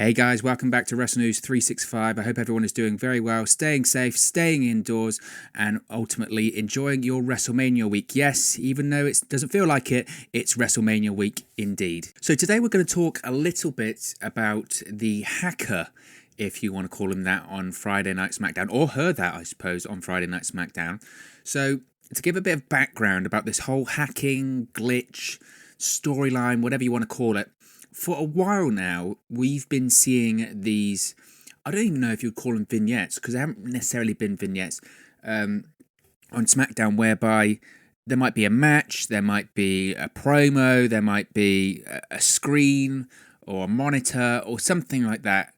Hey guys, welcome back to Wrestle News 365. I hope everyone is doing very well, staying safe, staying indoors, and ultimately enjoying your WrestleMania week. Yes, even though it doesn't feel like it, it's WrestleMania week indeed. So today we're going to talk a little bit about the hacker, if you want to call him that, on Friday Night Smackdown, or her that, I suppose, on Friday Night Smackdown. So to give a bit of background about this whole hacking, glitch, storyline, whatever you want to call it, for a while now, we've been seeing these, I don't even know if you'd call them vignettes, because they haven't necessarily been vignettes, on SmackDown, whereby there might be a match, there might be a promo, there might be a screen or a monitor or something like that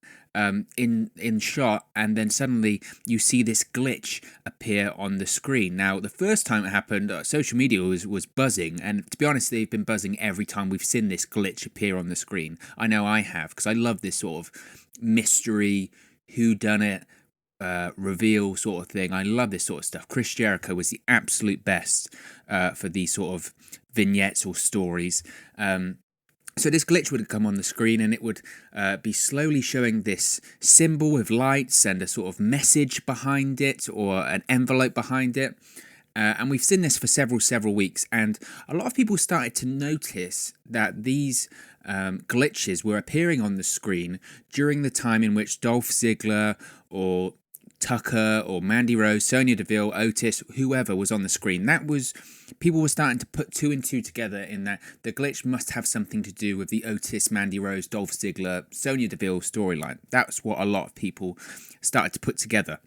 in shot, and then suddenly you see this glitch appear on the screen. Now, the first time it happened, social media was buzzing, and to be honest, they've been buzzing every time we've seen this glitch appear on the screen. I know I have, because I love this sort of mystery, whodunit, reveal sort of thing. I love this sort of stuff. Chris Jericho was the absolute best for these sort of vignettes or stories. So this glitch would come on the screen, and it would be slowly showing this symbol with lights and a sort of message behind it, or an envelope behind it. And we've seen this for several weeks, and a lot of people started to notice that these glitches were appearing on the screen during the time in which Dolph Ziggler or Tucker or Mandy Rose, Sonya Deville, Otis, whoever was on the screen. That was, people were starting to put two and two together, in that the glitch must have something to do with the Otis, Mandy Rose, Dolph Ziggler, Sonya Deville storyline. That's what a lot of people started to put together.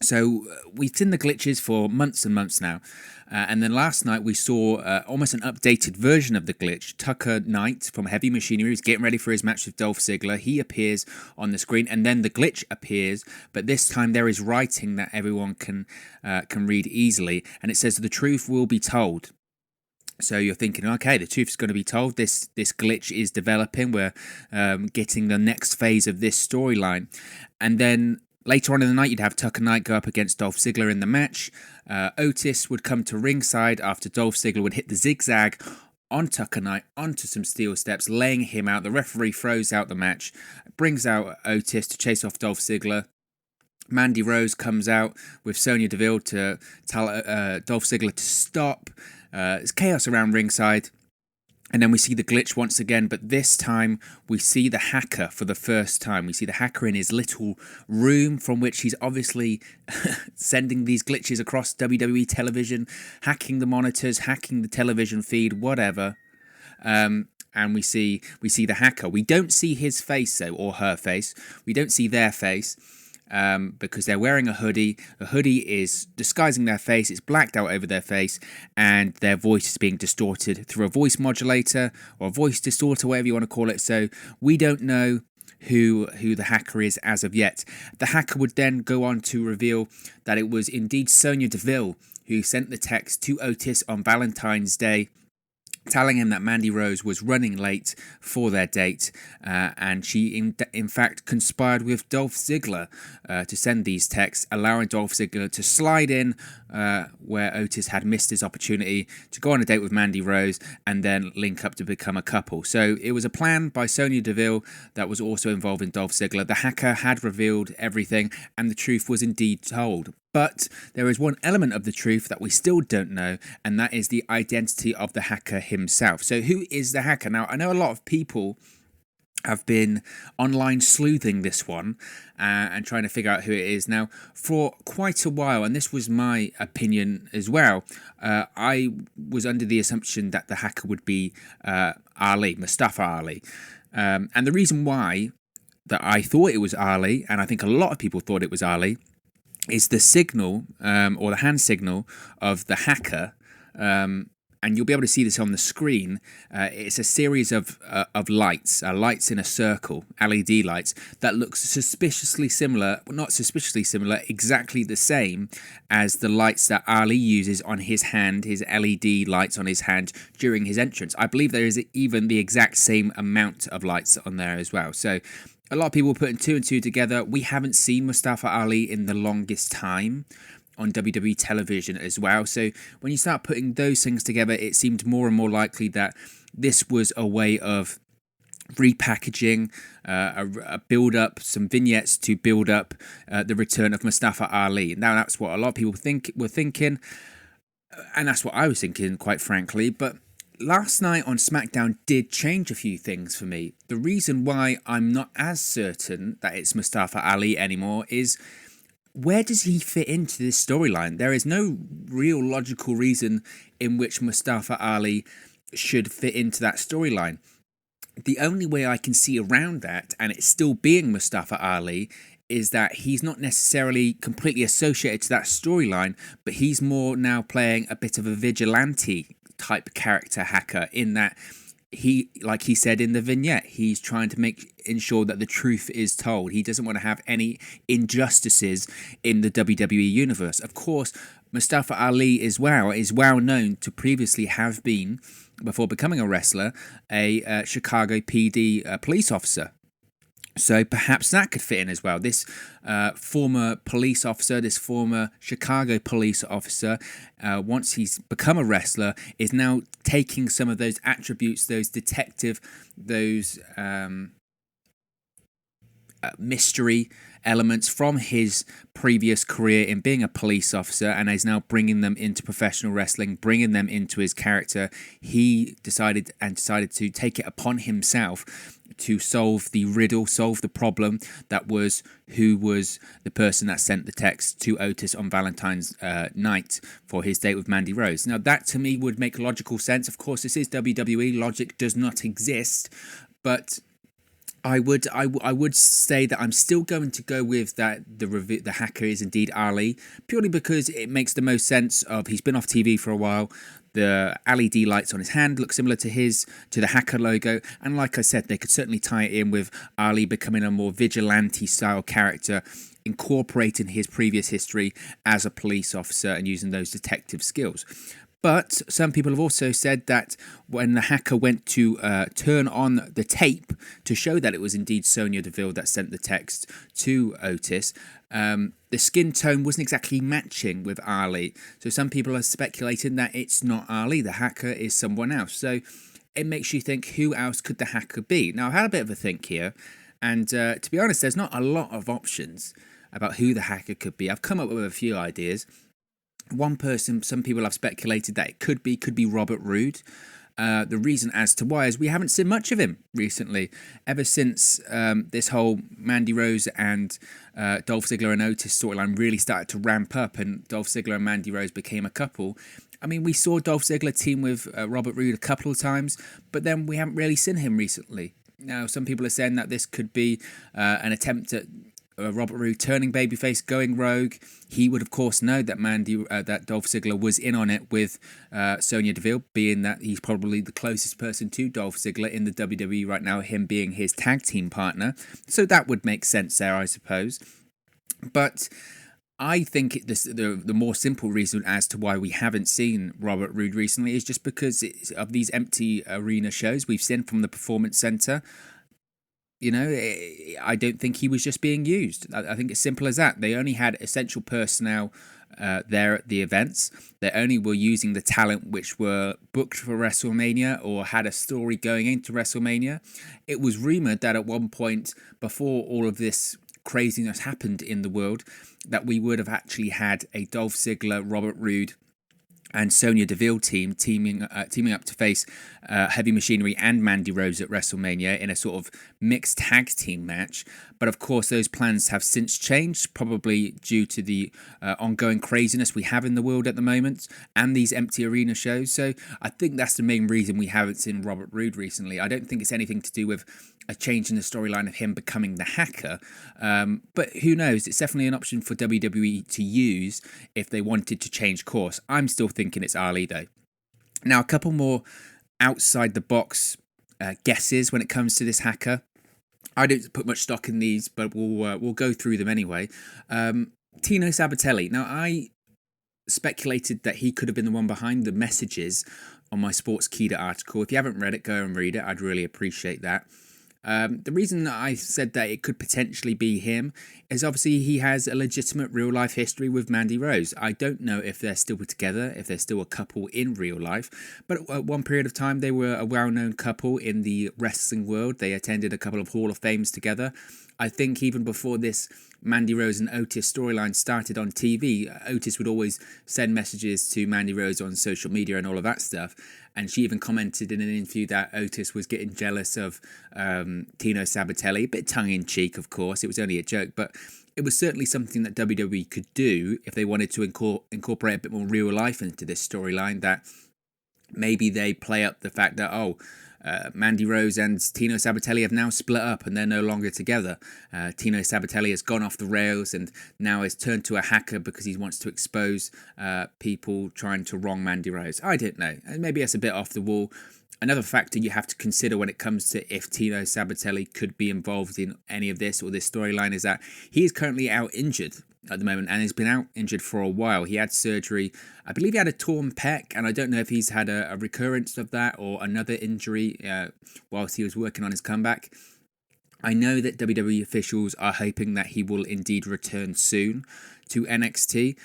So we've seen the glitches for months and months now. And then last night we saw almost an updated version of the glitch. Tucker Knight from Heavy Machinery is getting ready for his match with Dolph Ziggler. He appears on the screen, and then the glitch appears, but this time there is writing that everyone can read easily, and it says, "The truth will be told." So you're thinking, okay, the truth is going to be told. This glitch is developing. We're getting the next phase of this storyline. And then later on in the night, you'd have Tucker Knight go up against Dolph Ziggler in the match. Otis would come to ringside after Dolph Ziggler would hit the zigzag on Tucker Knight onto some steel steps, laying him out. The referee throws out the match, brings out Otis to chase off Dolph Ziggler. Mandy Rose comes out with Sonya Deville to tell Dolph Ziggler to stop. There's chaos around ringside. And then we see the glitch once again, but this time we see the hacker for the first time. We see the hacker in his little room, from which he's obviously sending these glitches across WWE television, hacking the monitors, hacking the television feed, whatever. And we see the hacker. We don't see his face, though, or her face. We don't see their face. Because they're wearing a hoodie. The hoodie is disguising their face. It's blacked out over their face, and their voice is being distorted through a voice modulator or a voice distorter, whatever you want to call it. So we don't know who the hacker is as of yet. The hacker would then go on to reveal that it was indeed Sonya Deville who sent the text to Otis on Valentine's Day, telling him that Mandy Rose was running late for their date, and she in fact conspired with Dolph Ziggler to send these texts, allowing Dolph Ziggler to slide in where Otis had missed his opportunity to go on a date with Mandy Rose and then link up to become a couple. So it was a plan by Sonya Deville that was also involving Dolph Ziggler. The hacker had revealed everything, and the truth was indeed told. But there is one element of the truth that we still don't know, and that is the identity of the hacker himself. So who is the hacker? Now, I know a lot of people have been online sleuthing this one and trying to figure out who it is. Now, for quite a while, and this was my opinion as well, I was under the assumption that the hacker would be Mustafa Ali. And the reason why that I thought it was Ali, and I think a lot of people thought it was Ali, is the signal or the hand signal of the hacker, and you'll be able to see this on the screen. It's a series of lights in a circle, LED lights, that looks suspiciously similar, well, not suspiciously similar, exactly the same as the lights that Ali uses on his hand, his LED lights on his hand during his entrance. I believe there is even the exact same amount of lights on there as well. So a lot of people putting two and two together. We haven't seen Mustafa Ali in the longest time on WWE television as well. So when you start putting those things together, it seemed more and more likely that this was a way of repackaging, a build up, some vignettes to build up the return of Mustafa Ali. Now that's what a lot of people were thinking, and that's what I was thinking, quite frankly. But last night on SmackDown did change a few things for me. The reason why I'm not as certain that it's Mustafa Ali anymore is, where does he fit into this storyline? There is no real logical reason in which Mustafa Ali should fit into that storyline. The only way I can see around that, and it's still being Mustafa Ali, is that he's not necessarily completely associated to that storyline, but he's more now playing a bit of a vigilante type character hacker, in that he, like he said in the vignette, he's trying to ensure that the truth is told. He doesn't want to have any injustices in the WWE universe. Of course, Mustafa Ali is well known to previously have been, before becoming a wrestler, a Chicago PD police officer. So perhaps that could fit in as well. This former police officer, this former Chicago police officer, once he's become a wrestler, is now taking some of those attributes, those detective, those mystery elements from his previous career in being a police officer, and is now bringing them into professional wrestling, bringing them into his character. He decided to take it upon himself to solve the riddle, solve the problem that was who was the person that sent the text to Otis on Valentine's night for his date with Mandy Rose. Now, that to me would make logical sense. Of course, this is WWE. Logic does not exist, but I would say that I'm still going to go with that the hacker is indeed Ali, purely because it makes the most sense. He's been off TV for a while. The LED lights on his hand look similar to the hacker logo, and like I said, they could certainly tie it in with Ali becoming a more vigilante style character, incorporating his previous history as a police officer and using those detective skills. But some people have also said that when the hacker went to turn on the tape to show that it was indeed Sonya Deville that sent the text to Otis, the skin tone wasn't exactly matching with Ali. So some people are speculating that it's not Ali, the hacker is someone else. So it makes you think, who else could the hacker be? Now, I've had a bit of a think here, and to be honest, there's not a lot of options about who the hacker could be. I've come up with a few ideas. One person, some people have speculated that it could be Robert Roode. The reason as to why is we haven't seen much of him recently. Ever since this whole Mandy Rose and Dolph Ziggler and Otis storyline really started to ramp up, and Dolph Ziggler and Mandy Rose became a couple. I mean, we saw Dolph Ziggler team with Robert Roode a couple of times, but then we haven't really seen him recently. Now, some people are saying that this could be an attempt at Robert Roode turning babyface, going rogue. He would, of course, know that that Dolph Ziggler was in on it with Sonya Deville, being that he's probably the closest person to Dolph Ziggler in the WWE right now, him being his tag team partner. So that would make sense there, I suppose. But I think the more simple reason as to why we haven't seen Robert Roode recently is just because of these empty arena shows we've seen from the Performance Center. You know, I don't think he was just being used. I think it's simple as that. They only had essential personnel there at the events. They only were using the talent which were booked for WrestleMania or had a story going into WrestleMania. It was rumoured that at one point, before all of this craziness happened in the world, that we would have actually had a Dolph Ziggler, Robert Roode, and Sonya Deville teaming up to face Heavy Machinery and Mandy Rose at WrestleMania in a sort of mixed tag team match. But of course, those plans have since changed, probably due to the ongoing craziness we have in the world at the moment and these empty arena shows. So I think that's the main reason we haven't seen Robert Roode recently. I don't think it's anything to do with a change in the storyline of him becoming the hacker. But who knows? It's definitely an option for WWE to use if they wanted to change course. I'm still thinking it's Ali, though. Now, a couple more outside the box guesses when it comes to this hacker. I don't put much stock in these, but we'll go through them anyway. Tino Sabbatelli. Now, I speculated that he could have been the one behind the messages on my Sports Keeda article. If you haven't read it, go and read it. I'd really appreciate that. The reason that I said that it could potentially be him is obviously he has a legitimate real life history with Mandy Rose. I don't know if they're still together, if they're still a couple in real life, but at one period of time they were a well-known couple in the wrestling world. They attended a couple of Hall of Fames together. I think even before this Mandy Rose and Otis storyline started on TV, Otis would always send messages to Mandy Rose on social media and all of that stuff. And she even commented in an interview that Otis was getting jealous of Tino Sabbatelli, a bit tongue-in-cheek, of course. It was only a joke, but it was certainly something that WWE could do if they wanted to incorporate a bit more real life into this storyline, that maybe they play up the fact that, Mandy Rose and Tino Sabbatelli have now split up and they're no longer together. Tino Sabbatelli has gone off the rails and now has turned to a hacker because he wants to expose people trying to wrong Mandy Rose. I don't know. Maybe that's a bit off the wall. Another factor you have to consider when it comes to if Tino Sabbatelli could be involved in any of this or this storyline is that he is currently out injured at the moment and has been out injured for a while. He had surgery. I believe he had a torn pec, and I don't know if he's had a recurrence of that or another injury whilst he was working on his comeback. I know that WWE officials are hoping that he will indeed return soon to NXT.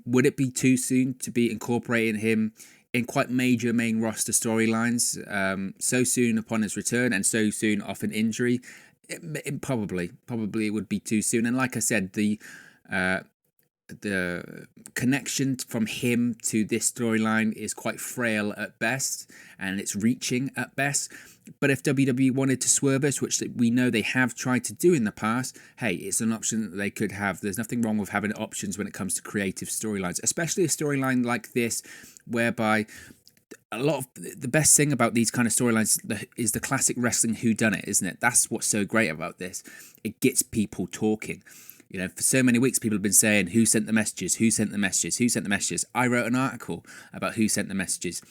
Would it be too soon to be incorporating him in quite major main roster storylines so soon upon his return and so soon off an injury? It probably it would be too soon. And like I said, the connection from him to this storyline is quite frail at best, and it's reaching at best. But if WWE wanted to swerve us, which we know they have tried to do in the past, hey, it's an option that they could have. There's nothing wrong with having options when it comes to creative storylines, especially a storyline like this, whereby a lot of the best thing about these kind of storylines is the classic wrestling whodunit, isn't it? That's what's so great about this. It gets people talking. You know, for so many weeks, people have been saying, who sent the messages? Who sent the messages? Who sent the messages? I wrote an article about who sent the messages.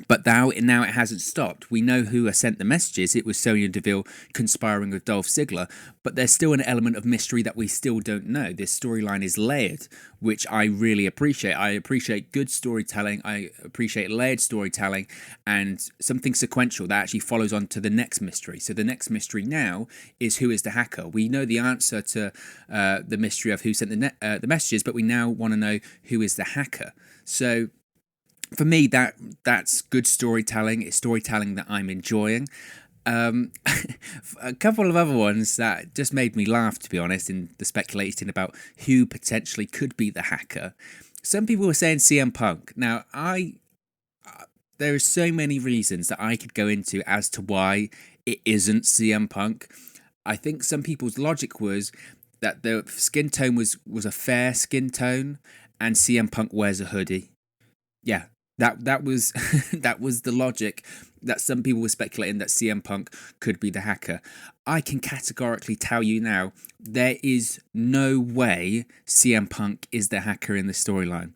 But now it hasn't stopped. We know who has sent the messages. It was Sonya Deville conspiring with Dolph Ziggler. But there's still an element of mystery that we still don't know. This storyline is layered, which I really appreciate. I appreciate good storytelling. I appreciate layered storytelling and something sequential that actually follows on to the next mystery. So the next mystery now is who is the hacker. We know the answer to the mystery of who sent the messages, but we now want to know who is the hacker. So for me, that's good storytelling. It's storytelling that I'm enjoying. A couple of other ones that just made me laugh, to be honest, in the speculating about who potentially could be the hacker. Some people were saying CM Punk. Now, there are so many reasons that I could go into as to why it isn't CM Punk. I think some people's logic was that the skin tone was a fair skin tone, and CM Punk wears a hoodie. Yeah. That was that was the logic that some people were speculating that CM Punk could be the hacker. I can categorically tell you now, there is no way CM Punk is the hacker in the storyline.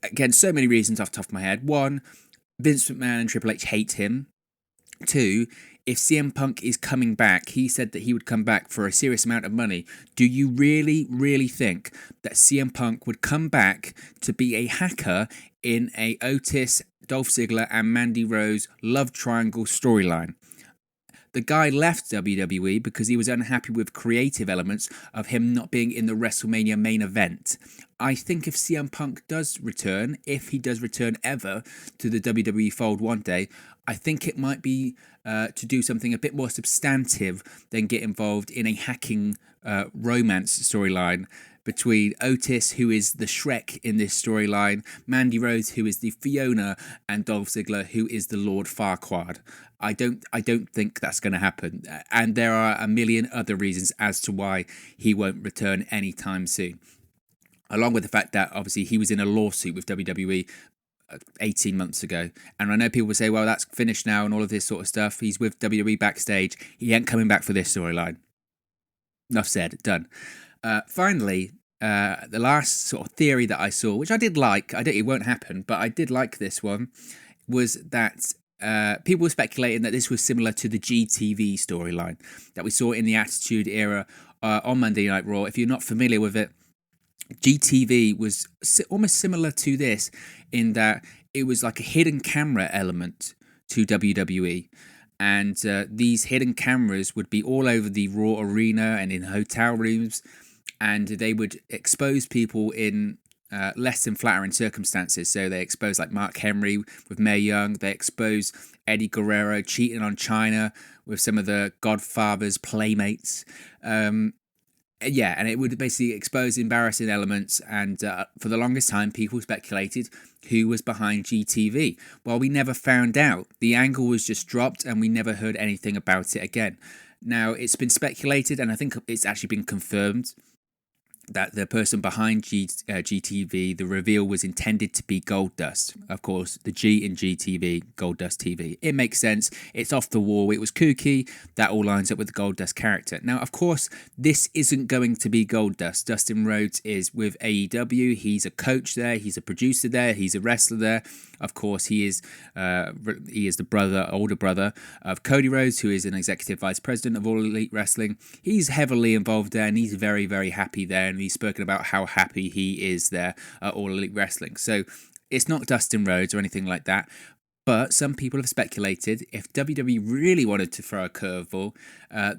Again, so many reasons off the top of my head. One, Vince McMahon and Triple H hate him. Two, if CM Punk is coming back, he said that he would come back for a serious amount of money. Do you really, really think that CM Punk would come back to be a hacker in a Otis, Dolph Ziggler and Mandy Rose love triangle storyline? The guy left WWE because he was unhappy with creative elements of him not being in the WrestleMania main event. I think if CM Punk does return, if he does return ever to the WWE fold one day, I think it might be to do something a bit more substantive than get involved in a hacking romance storyline between Otis, who is the Shrek in this storyline, Mandy Rose, who is the Fiona, and Dolph Ziggler, who is the Lord Farquaad. I don't think that's going to happen. And there are a million other reasons as to why he won't return anytime soon. Along with the fact that, obviously, he was in a lawsuit with WWE 18 months ago. And I know people will say, well, that's finished now and all of this sort of stuff. He's with WWE backstage. He ain't coming back for this storyline. Enough said. Done. Finally, the last sort of theory that I saw, which I did like, it won't happen, but I did like this one, was that people were speculating that this was similar to the GTV storyline that we saw in the Attitude Era on Monday Night Raw. If you're not familiar with it, GTV was almost similar to this in that it was like a hidden camera element to WWE. And these hidden cameras would be all over the Raw arena and in hotel rooms, and they would expose people in less than flattering circumstances. So they expose like Mark Henry with Mae Young. They expose Eddie Guerrero cheating on China with some of the Godfather's playmates. Yeah, and it would basically expose embarrassing elements. And for the longest time, people speculated who was behind GTV. Well, we never found out. The angle was just dropped, and we never heard anything about it again. Now, it's been speculated, and I think it's actually been confirmed, that the person behind GTV, the reveal was intended to be Goldust. Of course, the G in GTV, Goldust TV. It makes sense. It's off the wall. It was kooky. That all lines up with the Goldust character. Now, of course, this isn't going to be Goldust. Dustin Rhodes is with AEW. He's a coach there. He's a producer there. He's a wrestler there. Of course, he is the older brother of Cody Rhodes, who is an executive vice president of All Elite Wrestling. He's heavily involved there, and he's very, very happy there. And he's spoken about how happy he is there at All Elite Wrestling. So it's not Dustin Rhodes or anything like that. But some people have speculated if WWE really wanted to throw a curveball,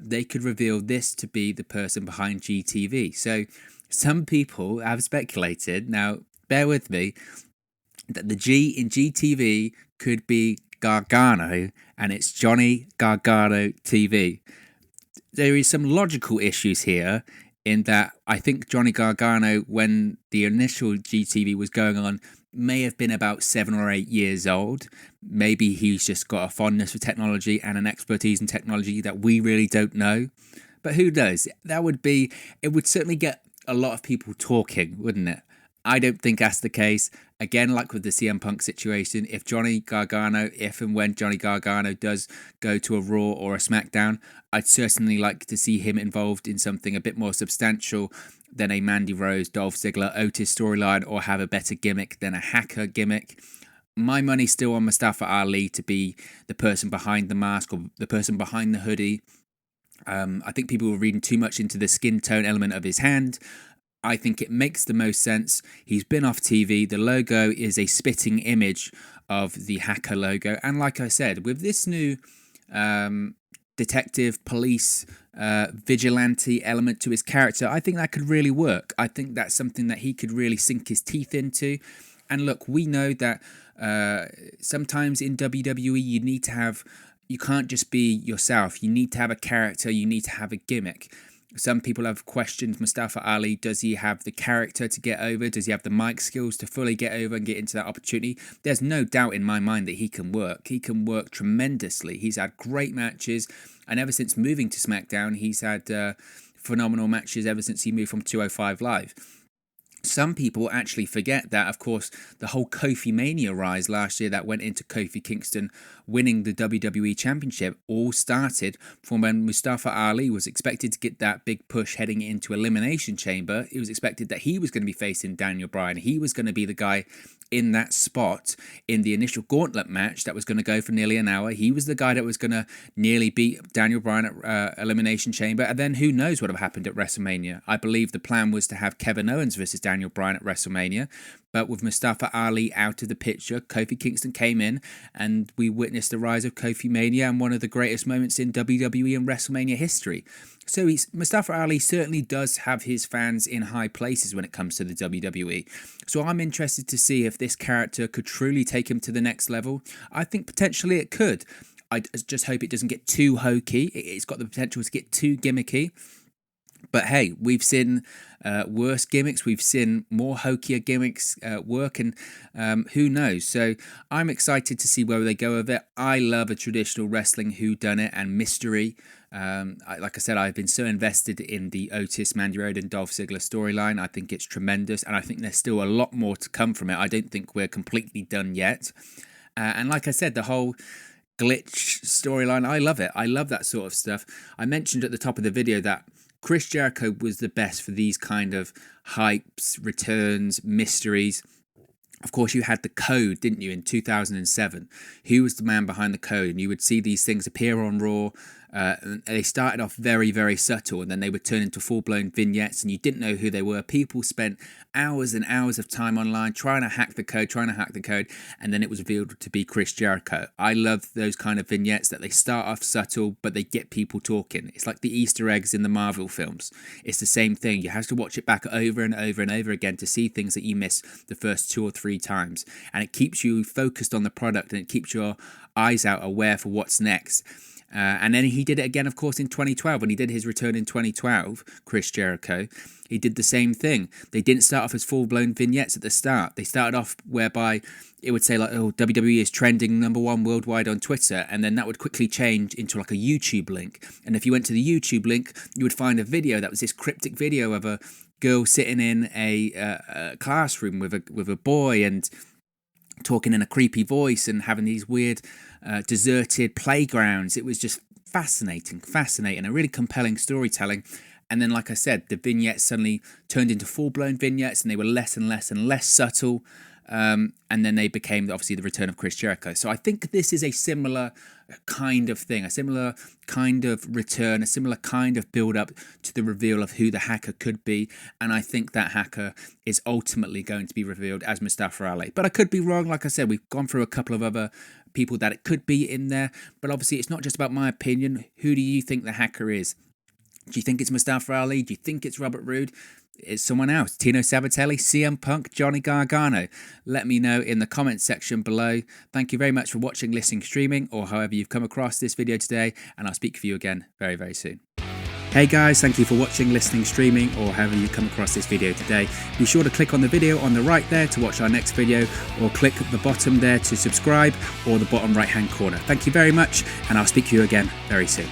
they could reveal this to be the person behind GTV. So some people have speculated, now bear with me, that the G in GTV could be Gargano, and it's Johnny Gargano TV. There is some logical issues here in that I think Johnny Gargano, when the initial GTV was going on, may have been about 7 or 8 years old. Maybe he's just got a fondness for technology and an expertise in technology that we really don't know. But who knows? It would certainly get a lot of people talking, wouldn't it? I don't think that's the case. Again, like with the CM Punk situation, if and when Johnny Gargano does go to a Raw or a Smackdown, I'd certainly like to see him involved in something a bit more substantial than a Mandy Rose, Dolph Ziggler, Otis storyline, or have a better gimmick than a hacker gimmick. My money's still on Mustafa Ali to be the person behind the mask or the person behind the hoodie. I think people were reading too much into the skin tone element of his hand. I think it makes the most sense. He's been off TV. The logo is a spitting image of the hacker logo. And like I said, with this new detective, police, vigilante element to his character, I think that could really work. I think that's something that he could really sink his teeth into. And look, we know that sometimes in WWE you can't just be yourself. You need to have a character. You need to have a gimmick. Some people have questioned Mustafa Ali. Does he have the character to get over? Does he have the mic skills to fully get over and get into that opportunity? There's no doubt in my mind that he can work. He can work tremendously. He's had great matches. And ever since moving to SmackDown, he's had phenomenal matches ever since he moved from 205 Live. Some people actually forget that, of course, the whole Kofi Mania rise last year that went into Kofi Kingston winning the WWE Championship all started from when Mustafa Ali was expected to get that big push heading into Elimination Chamber. It was expected that he was going to be facing Daniel Bryan. He was going to be the guy in that spot in the initial gauntlet match that was going to go for nearly an hour. He was the guy that was going to nearly beat Daniel Bryan at Elimination Chamber. And then who knows what would have happened at WrestleMania. I believe the plan was to have Kevin Owens versus Daniel Bryan at WrestleMania. But with Mustafa Ali out of the picture, Kofi Kingston came in and we witnessed the rise of Kofi Mania and one of the greatest moments in WWE and WrestleMania history. So Mustafa Ali certainly does have his fans in high places when it comes to the WWE. So I'm interested to see if this character could truly take him to the next level. I think potentially it could. I just hope it doesn't get too hokey. It's got the potential to get too gimmicky. But hey, we've seen worse gimmicks. We've seen more hokier gimmicks work, and who knows? So I'm excited to see where they go with it. I love a traditional wrestling whodunit and mystery. Like I said, I've been so invested in the Otis, Mandy Rose, and Dolph Ziggler storyline. I think it's tremendous, and I think there's still a lot more to come from it. I don't think we're completely done yet. And like I said, the whole glitch storyline, I love it. I love that sort of stuff. I mentioned at the top of the video that Chris Jericho was the best for these kind of hypes, returns, mysteries. Of course, you had the Code, didn't you, in 2007? He was the man behind the Code, and you would see these things appear on Raw They started off very, very subtle, and then they would turn into full-blown vignettes, and you didn't know who they were. People spent hours and hours of time online trying to hack the code, and then it was revealed to be Chris Jericho. I love those kind of vignettes that they start off subtle, but they get people talking. It's like the Easter eggs in the Marvel films. It's the same thing. You have to watch it back over and over and over again to see things that you miss the first 2 or 3 times, and it keeps you focused on the product, and it keeps your eyes out, aware for what's next. And then he did it again, of course, in 2012. When he did his return in 2012, Chris Jericho, he did the same thing. They didn't start off as full-blown vignettes at the start. They started off whereby it would say like, oh, WWE is trending #1 worldwide on Twitter, and then that would quickly change into like a YouTube link. And if you went to the YouTube link, you would find a video that was this cryptic video of a girl sitting in a classroom with a boy and talking in a creepy voice and having these weird deserted playgrounds. It was just fascinating, a really compelling storytelling. And then, like I said, the vignettes suddenly turned into full-blown vignettes, and they were less and less subtle. And then they became, obviously, the return of Chris Jericho. So I think this is a similar kind of thing, a similar kind of return, a similar kind of build-up to the reveal of who the hacker could be. And I think that hacker is ultimately going to be revealed as Mustafa Ali. But I could be wrong. Like I said, we've gone through a couple of other people that it could be in there. But obviously, it's not just about my opinion. Who do you think the hacker is? Do you think it's Mustafa Ali? Do you think it's Robert Roode? It's someone else. Tino Sabbatelli, CM Punk, Johnny Gargano. Let me know in the comments section below. Thank you very much for watching, listening, streaming, or however you've come across this video today, and I'll speak for you again very, very soon. Hey guys, thank you for watching, listening, streaming, or however you come across this video today. Be sure to click on the video on the right there to watch our next video, or click the bottom there to subscribe, or the bottom right hand corner. Thank you very much, and I'll speak to you again very soon.